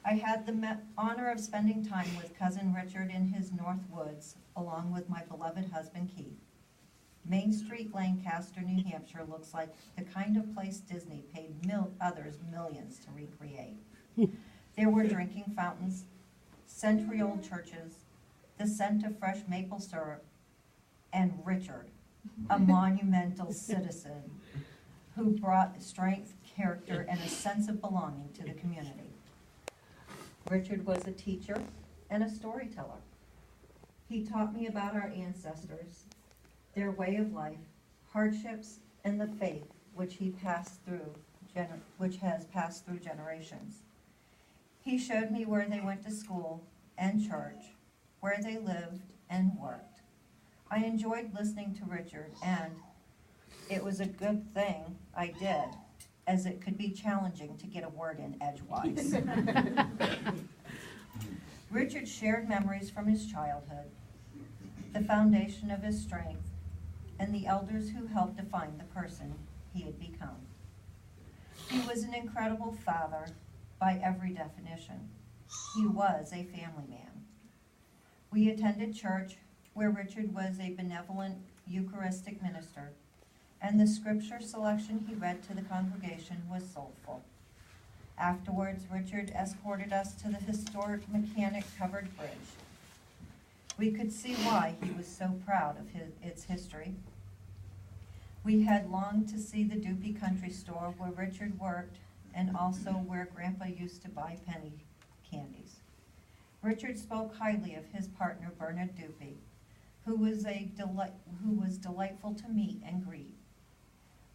I had the honor of spending time with Cousin Richard in his North Woods, along with my beloved husband Keith. Main Street, Lancaster, New Hampshire looks like the kind of place Disney paid others millions to recreate. There were drinking fountains, century-old churches, the scent of fresh maple syrup, and Richard, a monumental citizen who brought strength, character, and a sense of belonging to the community. Richard was a teacher and a storyteller. He taught me about our ancestors, their way of life, hardships, and the faith which has passed through generations. He showed me where they went to school and church, where they lived and worked. I enjoyed listening to Richard, and it was a good thing I did, as it could be challenging to get a word in edgewise. Richard shared memories from his childhood, the foundation of his strength, and the elders who helped define the person he had become. He was an incredible father by every definition. He was a family man. We attended church where Richard was a benevolent Eucharistic minister, and the scripture selection he read to the congregation was soulful. Afterwards, Richard escorted us to the historic mechanic-covered bridge. We could see why he was so proud of its history. We had longed to see the Doopy Country Store where Richard worked, and also where Grandpa used to buy penny candies. Richard spoke highly of his partner, Bernard Doopy, who was delightful to meet and greet.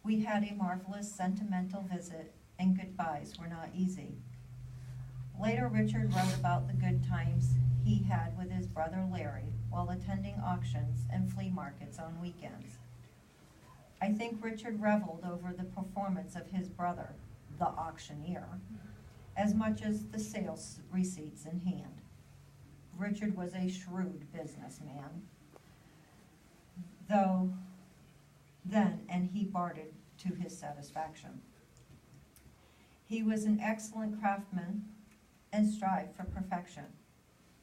We had a marvelous sentimental visit, and goodbyes were not easy. Later, Richard wrote about the good times he had with his brother Larry while attending auctions and flea markets on weekends. I think Richard reveled over the performance of his brother, the auctioneer, as much as the sales receipts in hand. Richard was a shrewd businessman, and he bartered to his satisfaction. He was an excellent craftsman and strived for perfection.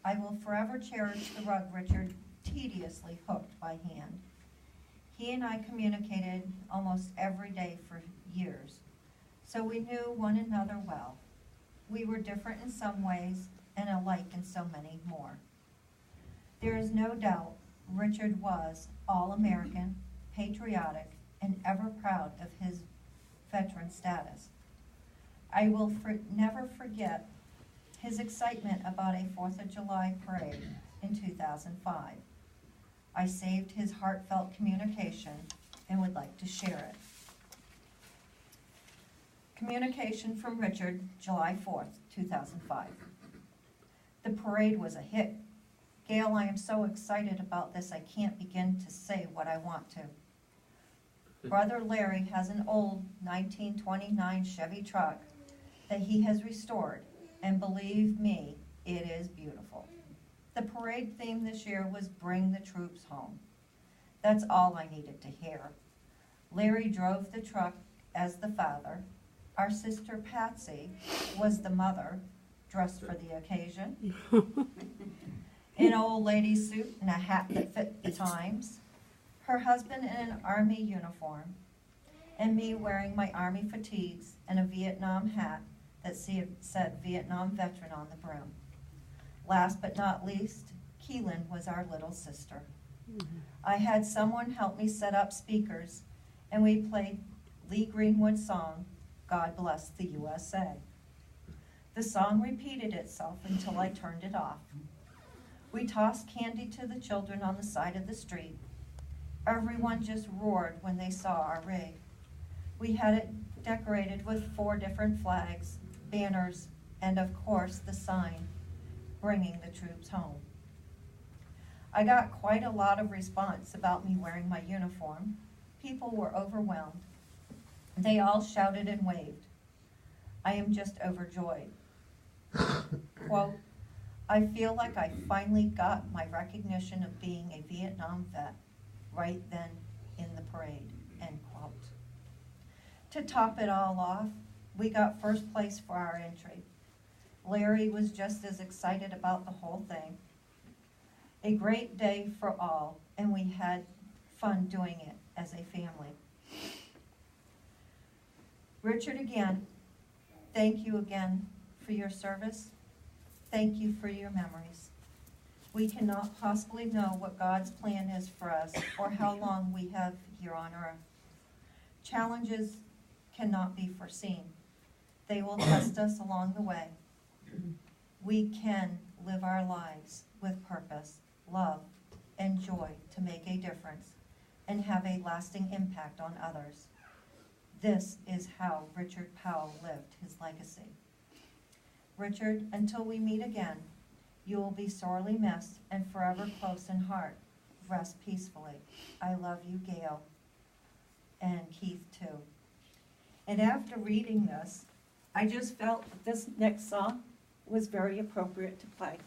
I will forever cherish the rug Richard tediously hooked by hand. He and I communicated almost every day for years, so we knew one another well. We were different in some ways and alike in so many more. There is no doubt Richard was all-American, patriotic, and ever proud of his veteran status. I will never forget his excitement about a 4th of July parade in 2005. I saved his heartfelt communication and would like to share it. Communication from Richard, July 4th, 2005. The parade was a hit. Gail, I am so excited about this I can't begin to say what I want to. Brother Larry has an old 1929 Chevy truck that he has restored, and believe me, it is beautiful. The parade theme this year was Bring the Troops Home. That's all I needed to hear. Larry drove the truck as the father. Our sister Patsy was the mother, dressed for the occasion, in an old lady suit and a hat that fit the times, her husband in an army uniform, and me wearing my army fatigues and a Vietnam hat that said Vietnam veteran on the brim. Last but not least, Keelan was our little sister. I had someone help me set up speakers, and we played Lee Greenwood's song, God Bless the USA. The song repeated itself until I turned it off. We tossed candy to the children on the side of the street. Everyone just roared when they saw our rig. We had it decorated with 4 different flags, banners, and of course the sign, Bringing the Troops Home. I got quite a lot of response about me wearing my uniform. People were overwhelmed. They all shouted and waved. I am just overjoyed. Quote, I feel like I finally got my recognition of being a Vietnam vet right then in the parade, end quote. To top it all off, we got first place for our entry. Larry was just as excited about the whole thing. A great day for all, and we had fun doing it as a family. Richard, again, thank you again for your service. Thank you for your memories. We cannot possibly know what God's plan is for us or how long we have here on earth. Challenges cannot be foreseen. They will test us along the way. We can live our lives with purpose, love, and joy to make a difference and have a lasting impact on others. This is how Richard Powell lived his legacy. Richard, until we meet again, you will be sorely missed and forever close in heart. Rest peacefully. I love you, Gail, and Keith too. And after reading this, I just felt that this next song was very appropriate to play.